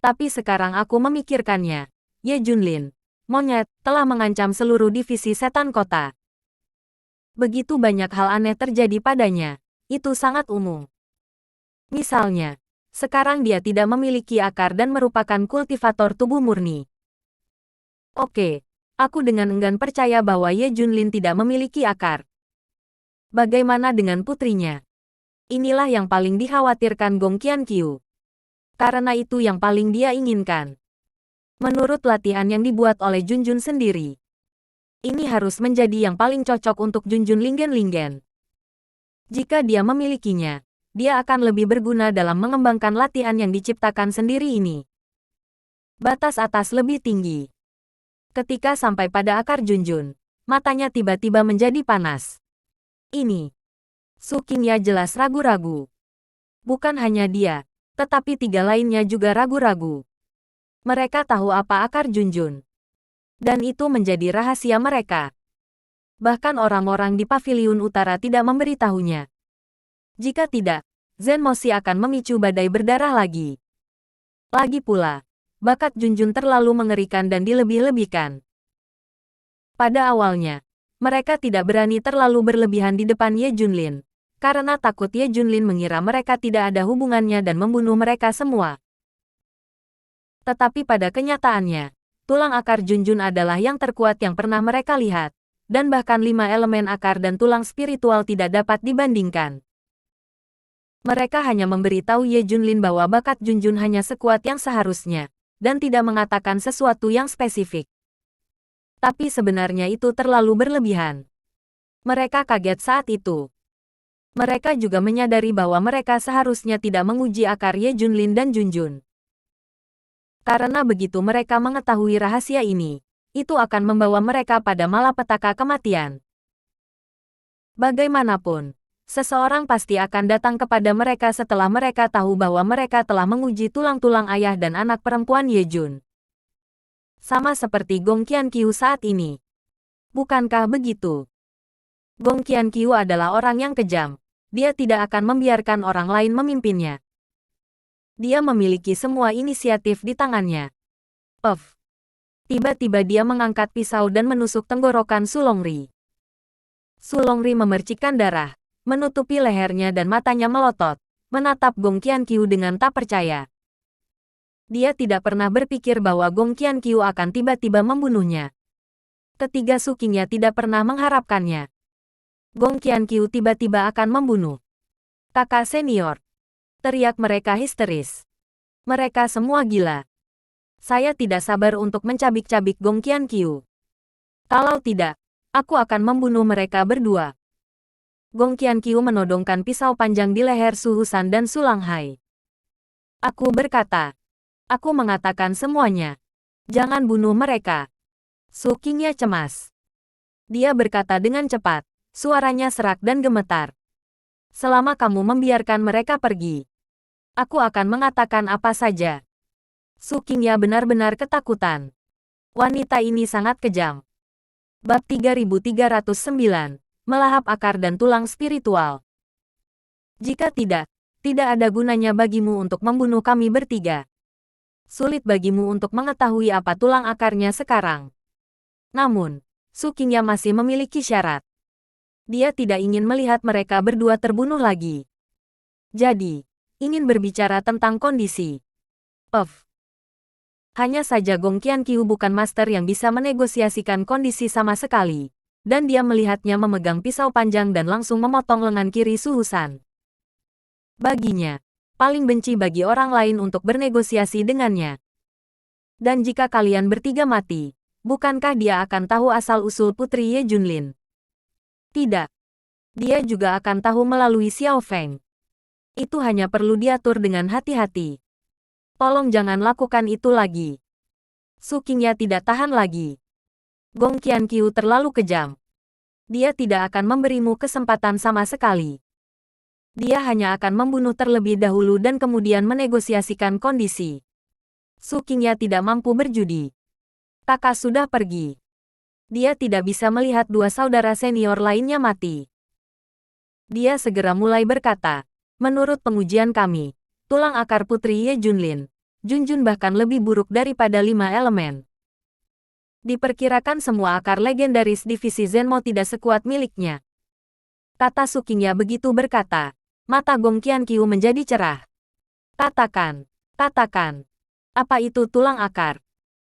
Tapi sekarang aku memikirkannya, Ye Junlin, monyet, telah mengancam seluruh divisi setan kota. Begitu banyak hal aneh terjadi padanya, itu sangat umum. Misalnya, sekarang dia tidak memiliki akar dan merupakan kultivator tubuh murni. Oke, aku dengan enggan percaya bahwa Ye Junlin tidak memiliki akar. Bagaimana dengan putrinya? Inilah yang paling dikhawatirkan Gong Qianqiu. Karena itu yang paling dia inginkan. Menurut latihan yang dibuat oleh Junjun sendiri, ini harus menjadi yang paling cocok untuk Junjun Lingen-Lingen. Jika dia memilikinya, dia akan lebih berguna dalam mengembangkan latihan yang diciptakan sendiri ini. Batas atas lebih tinggi. Ketika sampai pada akar Junjun, matanya tiba-tiba menjadi panas. Ini. Su Qingya jelas ragu-ragu. Bukan hanya dia, tetapi 3 lainnya juga ragu-ragu. Mereka tahu apa akar Junjun. Dan itu menjadi rahasia mereka. Bahkan orang-orang di Paviliun Utara tidak memberitahunya. Jika tidak, Zenmoshi akan memicu badai berdarah lagi. Lagi pula, bakat Junjun terlalu mengerikan dan dilebih-lebihkan. Pada awalnya, mereka tidak berani terlalu berlebihan di depan Ye Junlin, karena takut Ye Junlin mengira mereka tidak ada hubungannya dan membunuh mereka semua. Tetapi pada kenyataannya, tulang akar Junjun adalah yang terkuat yang pernah mereka lihat, dan bahkan 5 elemen akar dan tulang spiritual tidak dapat dibandingkan. Mereka hanya memberitahu Ye Junlin bahwa bakat Junjun hanya sekuat yang seharusnya, dan tidak mengatakan sesuatu yang spesifik. Tapi sebenarnya itu terlalu berlebihan. Mereka kaget saat itu. Mereka juga menyadari bahwa mereka seharusnya tidak menguji akar Ye Junlin dan Junjun. Karena begitu mereka mengetahui rahasia ini, itu akan membawa mereka pada malapetaka kematian. Bagaimanapun, seseorang pasti akan datang kepada mereka setelah mereka tahu bahwa mereka telah menguji tulang-tulang ayah dan anak perempuan Ye Jun. Sama seperti Gong Qianqiu saat ini. Bukankah begitu? Gong Qianqiu adalah orang yang kejam. Dia tidak akan membiarkan orang lain memimpinnya. Dia memiliki semua inisiatif di tangannya. Tiba-tiba dia mengangkat pisau dan menusuk tenggorokan Sulongri. Sulongri memercikkan darah, menutupi lehernya dan matanya melotot, menatap Gong Qianqiu dengan tak percaya. Dia tidak pernah berpikir bahwa Gong Qianqiu akan tiba-tiba membunuhnya. Ketiga Su Qingya tidak pernah mengharapkannya. Gong Qianqiu tiba-tiba akan membunuh kakak senior. Teriak mereka histeris. Mereka semua gila. Saya tidak sabar untuk mencabik-cabik Gong Qianqiu. Kalau tidak, aku akan membunuh mereka berdua. Gong Qianqiu menodongkan pisau panjang di leher Su Husan dan Su Langhai. Aku berkata. Aku mengatakan semuanya. Jangan bunuh mereka. Su Qingya cemas. Dia berkata dengan cepat, suaranya serak dan gemetar. Selama kamu membiarkan mereka pergi, aku akan mengatakan apa saja. Su Qingya benar-benar ketakutan. Wanita ini sangat kejam. Bab 3309, melahap akar dan tulang spiritual. Jika tidak ada gunanya bagimu untuk membunuh kami bertiga. Sulit bagimu untuk mengetahui apa tulang akarnya sekarang. Namun, Su Qingya masih memiliki syarat. Dia tidak ingin melihat mereka berdua terbunuh lagi. Jadi, ingin berbicara tentang kondisi. Hanya saja Gong Qianqiu bukan master yang bisa menegosiasikan kondisi sama sekali, dan dia melihatnya memegang pisau panjang dan langsung memotong lengan kiri Su Husan. Baginya, paling benci bagi orang lain untuk bernegosiasi dengannya. Dan jika kalian bertiga mati, bukankah dia akan tahu asal-usul Putri Ye Junlin? Tidak. Dia juga akan tahu melalui Xiao Feng. Itu hanya perlu diatur dengan hati-hati. Tolong jangan lakukan itu lagi. Su Qingya tidak tahan lagi. Gong Qianqiu terlalu kejam. Dia tidak akan memberimu kesempatan sama sekali. Dia hanya akan membunuh terlebih dahulu dan kemudian menegosiasikan kondisi. Su Qingya tidak mampu berjudi. Kakak sudah pergi. Dia tidak bisa melihat dua saudara senior lainnya mati. Dia segera mulai berkata, menurut pengujian kami, tulang akar Putri Ye Junlin, Junjun bahkan lebih buruk daripada 5 elemen. Diperkirakan semua akar legendaris divisi Zenmo tidak sekuat miliknya. Kata Su Qingya begitu berkata. Mata Gong Qianqiu menjadi cerah. Katakan. Apa itu tulang akar?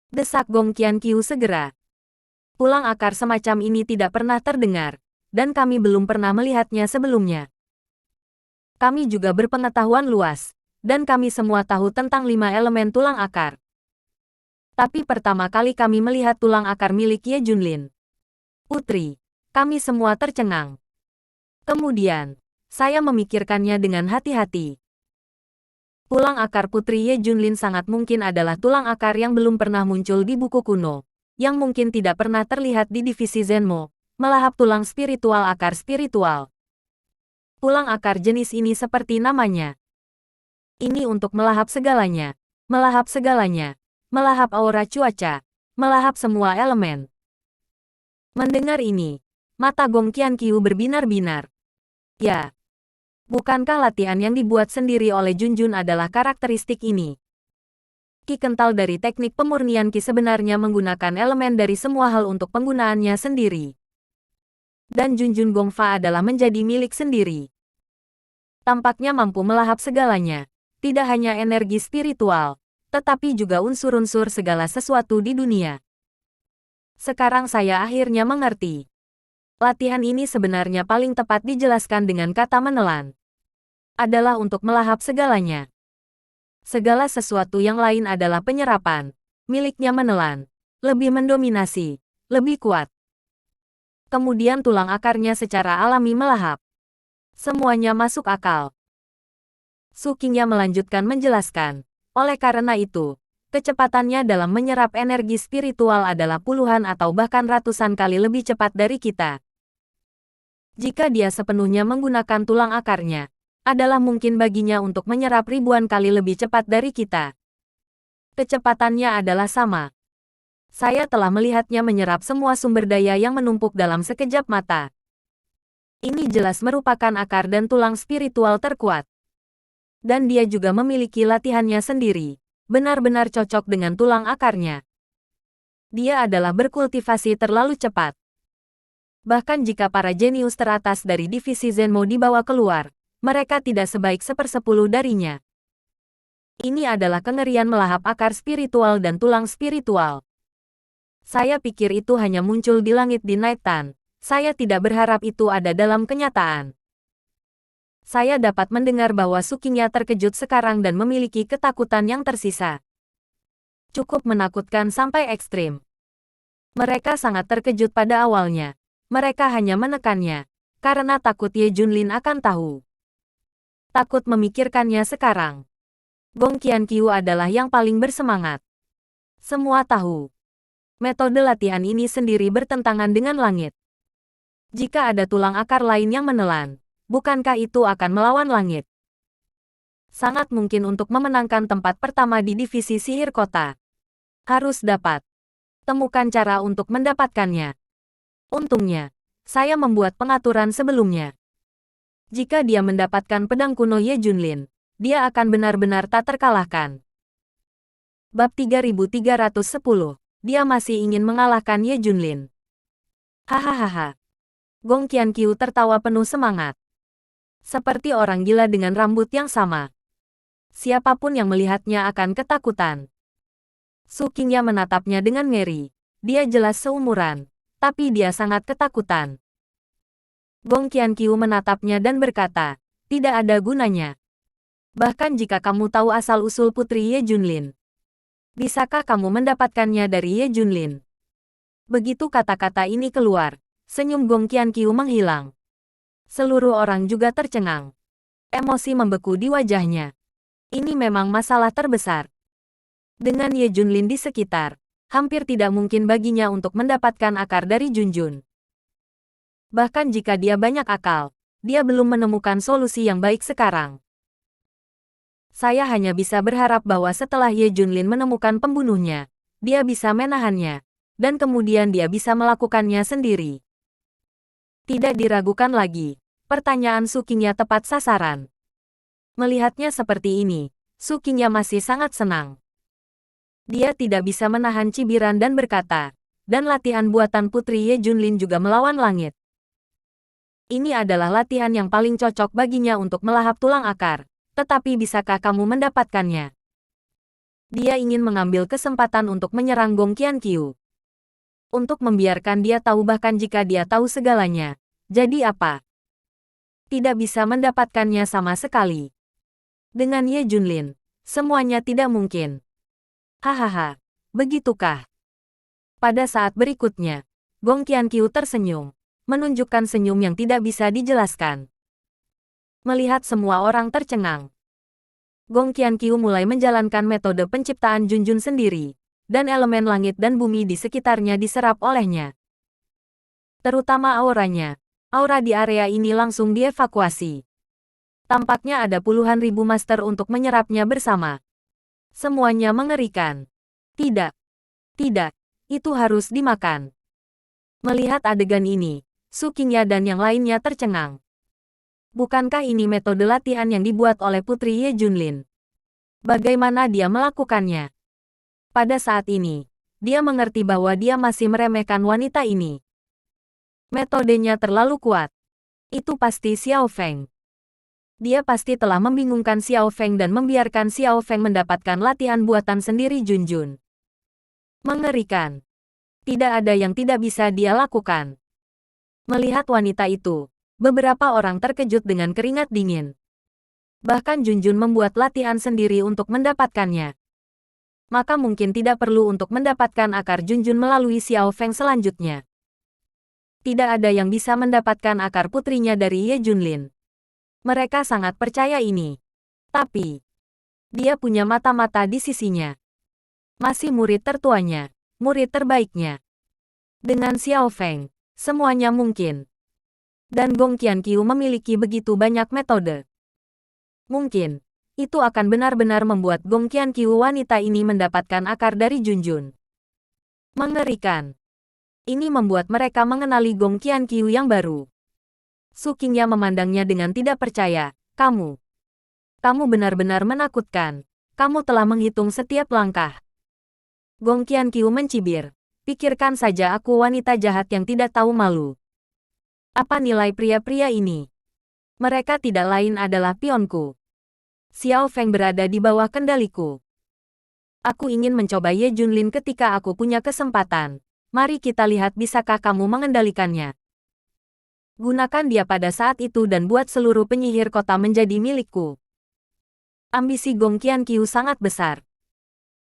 Desak Gong Qianqiu segera. Tulang akar semacam ini tidak pernah terdengar, dan kami belum pernah melihatnya sebelumnya. Kami juga berpengetahuan luas, Dan kami semua tahu tentang 5 elemen tulang akar. Tapi pertama kali kami melihat tulang akar milik Ye Junlin. Putri, kami semua tercengang. Kemudian, saya memikirkannya dengan hati-hati. Tulang akar Putri Ye Junlin sangat mungkin adalah tulang akar yang belum pernah muncul di buku kuno, yang mungkin tidak pernah terlihat di divisi Zenmo, melahap tulang spiritual akar spiritual. Tulang akar jenis ini seperti namanya. Ini untuk melahap segalanya, melahap segalanya, melahap aura cuaca, melahap semua elemen. Mendengar ini, mata Gong Qianqiu berbinar-binar. Ya, bukankah latihan yang dibuat sendiri oleh Junjun adalah karakteristik ini? Ki kental dari teknik pemurnian Ki sebenarnya menggunakan elemen dari semua hal untuk penggunaannya sendiri. Dan Junjun Gongfa adalah menjadi milik sendiri. Tampaknya mampu melahap segalanya. Tidak hanya energi spiritual, tetapi juga unsur-unsur segala sesuatu di dunia. Sekarang saya akhirnya mengerti. Latihan ini sebenarnya paling tepat dijelaskan dengan kata menelan. Adalah untuk melahap segalanya. Segala sesuatu yang lain adalah penyerapan. Miliknya menelan. Lebih mendominasi. Lebih kuat. Kemudian tulang akarnya secara alami melahap. Semuanya masuk akal. Su Qingya melanjutkan menjelaskan. Oleh karena itu, kecepatannya dalam menyerap energi spiritual adalah puluhan atau bahkan ratusan kali lebih cepat dari kita. Jika dia sepenuhnya menggunakan tulang akarnya, adalah mungkin baginya untuk menyerap ribuan kali lebih cepat dari kita. Kecepatannya adalah sama. Saya telah melihatnya menyerap semua sumber daya yang menumpuk dalam sekejap mata. Ini jelas merupakan akar dan tulang spiritual terkuat. Dan dia juga memiliki latihannya sendiri, benar-benar cocok dengan tulang akarnya. Dia adalah berkultivasi terlalu cepat. Bahkan jika para jenius teratas dari divisi Zenmo dibawa keluar, mereka tidak sebaik 1/10 darinya. Ini adalah kengerian melahap akar spiritual dan tulang spiritual. Saya pikir itu hanya muncul di langit di Night Tan. Saya tidak berharap itu ada dalam kenyataan. Saya dapat mendengar bahwa Su Qingya terkejut sekarang dan memiliki ketakutan yang tersisa. Cukup menakutkan sampai ekstrim. Mereka sangat terkejut pada awalnya. Mereka hanya menekannya, karena takut Ye Junlin akan tahu. Takut memikirkannya sekarang. Gong Qianqiu adalah yang paling bersemangat. Semua tahu. Metode latihan ini sendiri bertentangan dengan langit. Jika ada tulang akar lain yang menelan, bukankah itu akan melawan langit? Sangat mungkin untuk memenangkan tempat pertama di divisi sihir kota. Harus dapat. Temukan cara untuk mendapatkannya. Untungnya, saya membuat pengaturan sebelumnya. Jika dia mendapatkan pedang kuno Ye Junlin, dia akan benar-benar tak terkalahkan. Bab 3310. Dia masih ingin mengalahkan Ye Junlin. Hahaha. Gong Qianqiu tertawa penuh semangat. Seperti orang gila dengan rambut yang sama. Siapapun yang melihatnya akan ketakutan. Su Qingya menatapnya dengan ngeri. Dia jelas seumuran, tapi dia sangat ketakutan. Gong Qianqiu menatapnya dan berkata, tidak ada gunanya. Bahkan jika kamu tahu asal-usul Putri Ye Junlin, bisakah kamu mendapatkannya dari Ye Junlin? Begitu kata-kata ini keluar, senyum Gong Qianqiu menghilang. Seluruh orang juga tercengang. Emosi membeku di wajahnya. Ini memang masalah terbesar. Dengan Ye Junlin di sekitar, hampir tidak mungkin baginya untuk mendapatkan akar dari Junjun. Bahkan jika dia banyak akal, dia belum menemukan solusi yang baik sekarang. Saya hanya bisa berharap bahwa setelah Ye Junlin menemukan pembunuhnya, dia bisa menahannya, dan kemudian dia bisa melakukannya sendiri. Tidak diragukan lagi. Pertanyaan Su Qingya tepat sasaran. Melihatnya seperti ini, Su Qingya masih sangat senang. Dia tidak bisa menahan cibiran dan berkata, dan latihan buatan Putri Ye Junlin juga melawan langit. Ini adalah latihan yang paling cocok baginya untuk melahap tulang akar, tetapi bisakah kamu mendapatkannya? Dia ingin mengambil kesempatan untuk menyerang Gong Qianqiu. Untuk membiarkan dia tahu bahkan jika dia tahu segalanya. Jadi apa? Tidak bisa mendapatkannya sama sekali. Dengan Ye Junlin, semuanya tidak mungkin. Hahaha, begitukah? Pada saat berikutnya, Gong Qianqiu tersenyum, menunjukkan senyum yang tidak bisa dijelaskan. Melihat semua orang tercengang, Gong Qianqiu mulai menjalankan metode penciptaan Junjun sendiri, dan elemen langit dan bumi di sekitarnya diserap olehnya. Terutama auranya. Aura di area ini langsung dievakuasi. Tampaknya ada puluhan ribu master untuk menyerapnya bersama. Semuanya mengerikan. Tidak. Tidak. Itu harus dimakan. Melihat adegan ini, Su Qingya dan yang lainnya tercengang. Bukankah ini metode latihan yang dibuat oleh Putri Ye Junlin? Bagaimana dia melakukannya? Pada saat ini, dia mengerti bahwa dia masih meremehkan wanita ini. Metodenya terlalu kuat. Itu pasti Xiao Feng. Dia pasti telah membingungkan Xiao Feng dan membiarkan Xiao Feng mendapatkan latihan buatan sendiri Junjun. Mengerikan. Tidak ada yang tidak bisa dia lakukan. Melihat wanita itu, beberapa orang terkejut dengan keringat dingin. Bahkan Junjun membuat latihan sendiri untuk mendapatkannya. Maka mungkin tidak perlu untuk mendapatkan akar Junjun melalui Xiao Feng selanjutnya. Tidak ada yang bisa mendapatkan akar putrinya dari Ye Junlin. Mereka sangat percaya ini. Tapi, dia punya mata-mata di sisinya. Masih murid tertuanya, murid terbaiknya. Dengan Xiao Feng, semuanya mungkin. Dan Gong Qianqiu memiliki begitu banyak metode. Mungkin, itu akan benar-benar membuat Gong Qianqiu wanita ini mendapatkan akar dari Junjun. Mengerikan. Ini membuat mereka mengenali Gong Qianqiu yang baru. Su Qingya memandangnya dengan tidak percaya. Kamu benar-benar menakutkan. Kamu telah menghitung setiap langkah. Gong Qianqiu mencibir. Pikirkan saja aku wanita jahat yang tidak tahu malu. Apa nilai pria-pria ini? Mereka tidak lain adalah pionku. Xiao Feng berada di bawah kendaliku. Aku ingin mencoba Ye Junlin ketika aku punya kesempatan. Mari kita lihat bisakah kamu mengendalikannya. Gunakan dia pada saat itu dan buat seluruh penyihir kota menjadi milikku. Ambisi Gong Qianqiu sangat besar.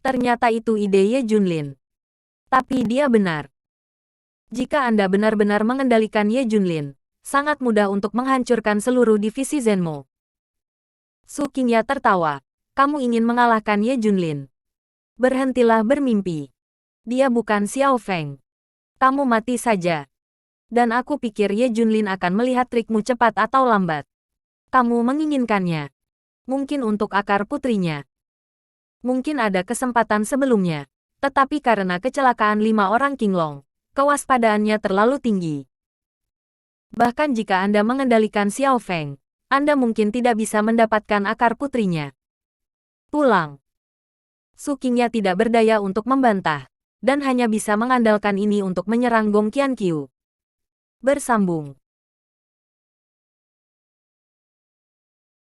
Ternyata itu ide Ye Junlin. Tapi dia benar. Jika Anda benar-benar mengendalikan Ye Junlin, sangat mudah untuk menghancurkan seluruh divisi Zenmo. Su Qingya tertawa. Kamu ingin mengalahkan Ye Junlin? Berhentilah bermimpi. Dia bukan Xiao Feng. Kamu mati saja. Dan aku pikir Ye Junlin akan melihat trikmu cepat atau lambat. Kamu menginginkannya. Mungkin untuk akar putrinya. Mungkin ada kesempatan sebelumnya. Tetapi karena kecelakaan 5 orang Qinglong, kewaspadaannya terlalu tinggi. Bahkan jika Anda mengendalikan Xiao Feng, Anda mungkin tidak bisa mendapatkan akar putrinya. Pulang. Su Qingya tidak berdaya untuk membantah, dan hanya bisa mengandalkan ini untuk menyerang Gong Qianqiu. Bersambung.